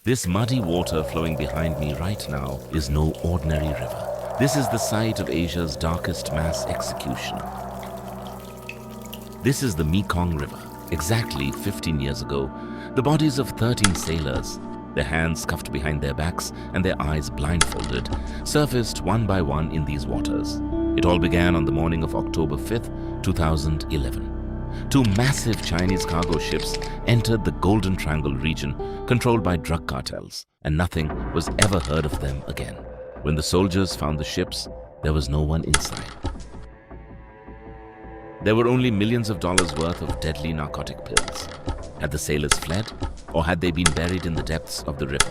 This muddy water flowing behind me right now is no ordinary river. This is the site of Asia's darkest mass execution. This is the Mekong River. Exactly 15 years ago, the bodies of 13 sailors, their hands cuffed behind their backs and their eyes blindfolded, surfaced one by one in these waters. It all began on the morning of October 5th, 2011. Two massive Chinese cargo ships entered the Golden Triangle region controlled by drug cartels, and nothing was ever heard of them again. When the soldiers found the ships, there was no one inside. There were only millions of dollars worth of deadly narcotic pills. Had the sailors fled, or had they been buried in the depths of the river?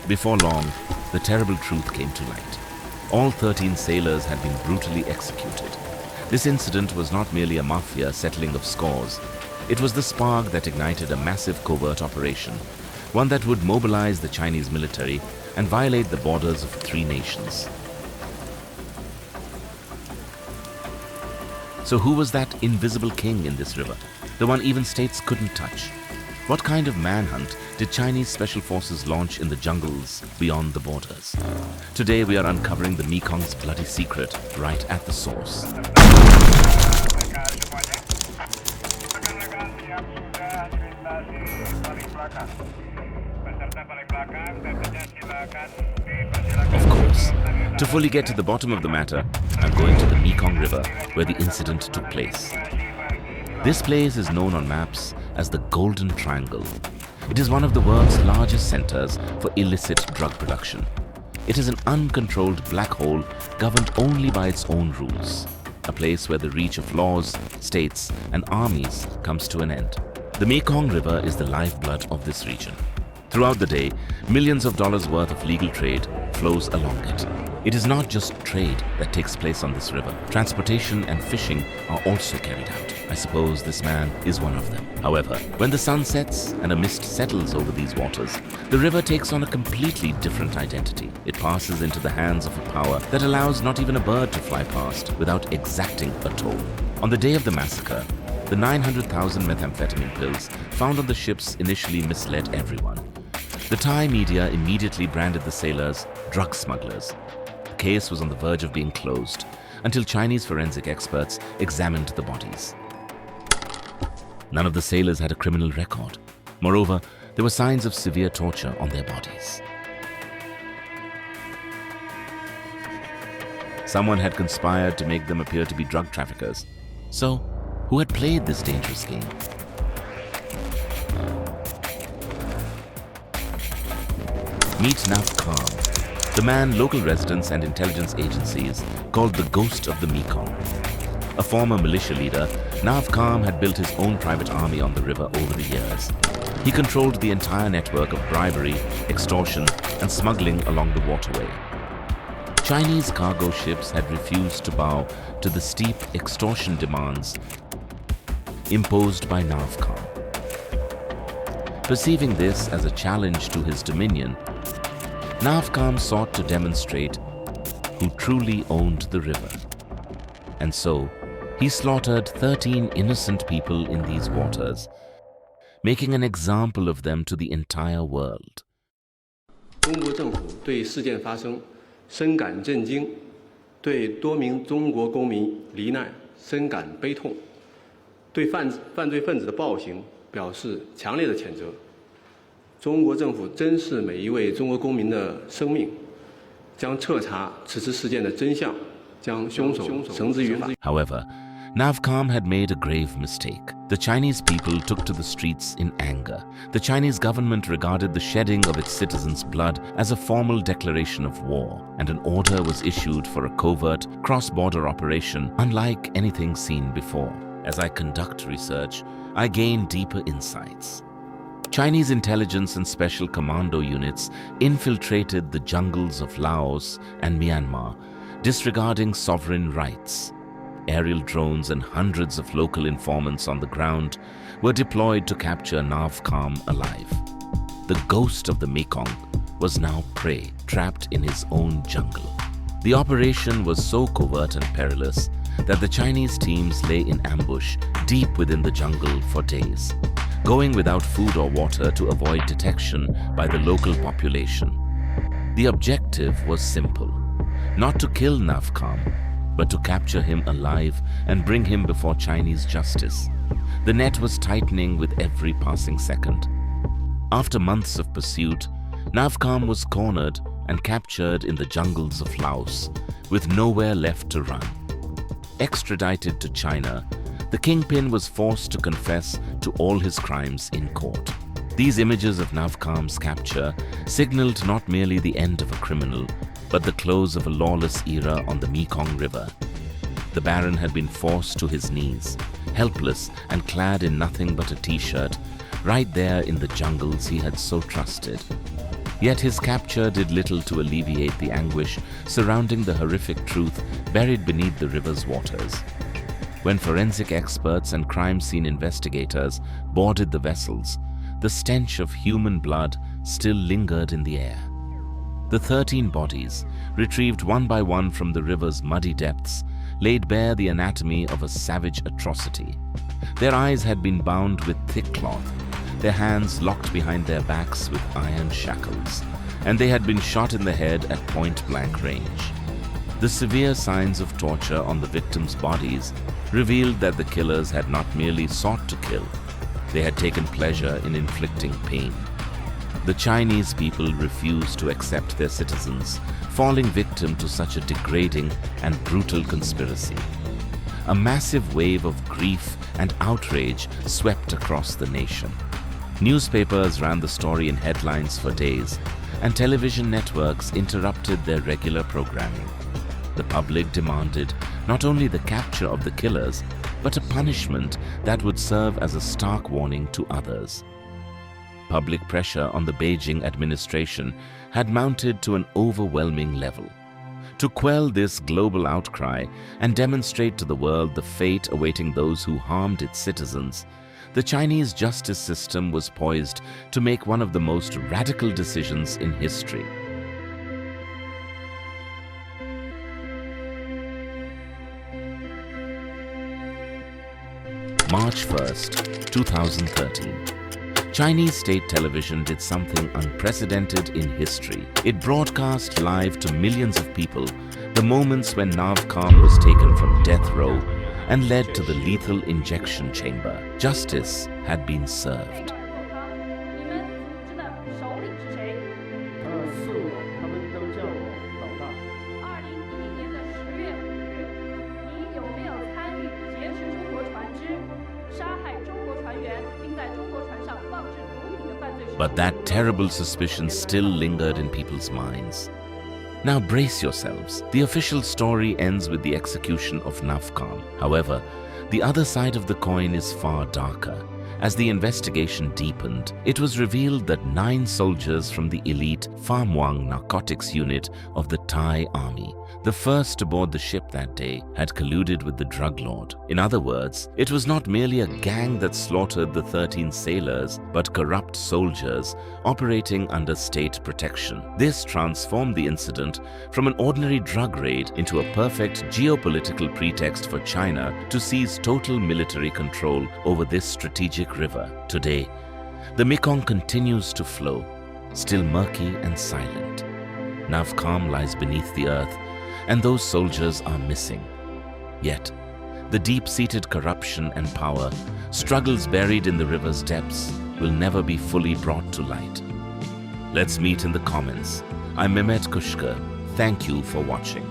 Before long, the terrible truth came to light. All 13 sailors had been brutally executed. This incident was not merely a mafia settling of scores. It was the spark that ignited a massive covert operation, one that would mobilize the Chinese military and violate the borders of 3 nations. So who was that invisible king in this river, the one even states couldn't touch? What kind of manhunt did Chinese special forces launch in the jungles beyond the borders? Today we are uncovering the Mekong's bloody secret right at the source. Of course, to fully get to the bottom of the matter, I'm going to the Mekong River where the incident took place. This place is known on maps as the Golden Triangle. It is one of the world's largest centers for illicit drug production. It is an uncontrolled black hole governed only by its own rules, a place where the reach of laws, states, and armies comes to an end. The Mekong River is the lifeblood of this region. Throughout the day, millions of dollars worth of legal trade flows along it. It is not just trade that takes place on this river. Transportation and fishing are also carried out. I suppose this man is one of them. However, when the sun sets and a mist settles over these waters, the river takes on a completely different identity. It passes into the hands of a power that allows not even a bird to fly past without exacting a toll. On the day of the massacre, the 900,000 methamphetamine pills found on the ships initially misled everyone. The Thai media immediately branded the sailors drug smugglers. The case was on the verge of being closed until Chinese forensic experts examined the bodies. None of the sailors had a criminal record. Moreover, there were signs of severe torture on their bodies. Someone had conspired to make them appear to be drug traffickers. So, who had played this dangerous game? Meet Nav Kham, the man local residents and intelligence agencies called the Ghost of the Mekong. A former militia leader, Nav Kham had built his own private army on the river over the years. He controlled the entire network of bribery, extortion, and smuggling along the waterway. Chinese cargo ships had refused to bow to the steep extortion demands imposed by Nav Kham. Perceiving this as a challenge to his dominion, Nav Kham sought to demonstrate who truly owned the river. And so, he slaughtered 13 innocent people in these waters, making an example of them to the entire world. 中国政府对事件发生深感震惊，对多名中国公民罹难深感悲痛，对犯罪分子的暴行表示强烈的谴责。中国政府珍视每一位中国公民的生命，将彻查此次事件的真相，将凶手绳之于法。However, Nav Kham had made a grave mistake. The Chinese people took to the streets in anger. The Chinese government regarded the shedding of its citizens' blood as a formal declaration of war, and an order was issued for a covert, cross-border operation unlike anything seen before. As I conduct research, I gain deeper insights. Chinese intelligence and special commando units infiltrated the jungles of Laos and Myanmar, disregarding sovereign rights. Aerial drones and hundreds of local informants on the ground were deployed to capture Nav Kham alive. The ghost of the Mekong was now prey, trapped in his own jungle. The operation was so covert and perilous that the Chinese teams lay in ambush deep within the jungle for days. going without food or water to avoid detection by the local population. The objective was simple: not to kill Nav Kham, but to capture him alive and bring him before Chinese justice. The net was tightening with every passing second. After months of pursuit, Nav Kham was cornered and captured in the jungles of Laos, with nowhere left to run. Extradited to China, the kingpin was forced to confess to all his crimes in court. These images of Nav Kham's capture signaled not merely the end of a criminal, but the close of a lawless era on the Mekong River. The Baron had been forced to his knees, helpless and clad in nothing but a t-shirt, right there in the jungles he had so trusted. Yet his capture did little to alleviate the anguish surrounding the horrific truth buried beneath the river's waters. When forensic experts and crime scene investigators boarded the vessels, the stench of human blood still lingered in the air. The 13 bodies, retrieved one by one from the river's muddy depths, laid bare the anatomy of a savage atrocity. Their eyes had been bound with thick cloth, their hands locked behind their backs with iron shackles, and they had been shot in the head at point-blank range. The severe signs of torture on the victims' bodies revealed that the killers had not merely sought to kill, they had taken pleasure in inflicting pain. The Chinese people refused to accept their citizens falling victim to such a degrading and brutal conspiracy. A massive wave of grief and outrage swept across the nation. Newspapers ran the story in headlines for days, and television networks interrupted their regular programming. The public demanded not only the capture of the killers, but a punishment that would serve as a stark warning to others. Public pressure on the Beijing administration had mounted to an overwhelming level. To quell this global outcry and demonstrate to the world the fate awaiting those who harmed its citizens, the Chinese justice system was poised to make one of the most radical decisions in history. March 1st, 2013. Chinese state television did something unprecedented in history. It broadcast live to millions of people the moments when Nav Kham was taken from death row and led to the lethal injection chamber. Justice had been served. But that terrible suspicion still lingered in people's minds. Now brace yourselves. The official story ends with the execution of Nav Kham. However, the other side of the coin is far darker. As the investigation deepened, it was revealed that 9 soldiers from the elite Pham Muang narcotics unit of the Thai army, the first to board the ship that day, had colluded with the drug lord. In other words, it was not merely a gang that slaughtered the 13 sailors, but corrupt soldiers operating under state protection. This transformed the incident from an ordinary drug raid into a perfect geopolitical pretext for China to seize total military control over this strategic river. Today, the Mekong continues to flow, still murky and silent. Nav Kham lies beneath the earth, and those soldiers are missing. Yet, the deep-seated corruption and power, struggles buried in the river's depths, will never be fully brought to light. Let's meet in the comments. I'm Mehmet Kushka. Thank you for watching.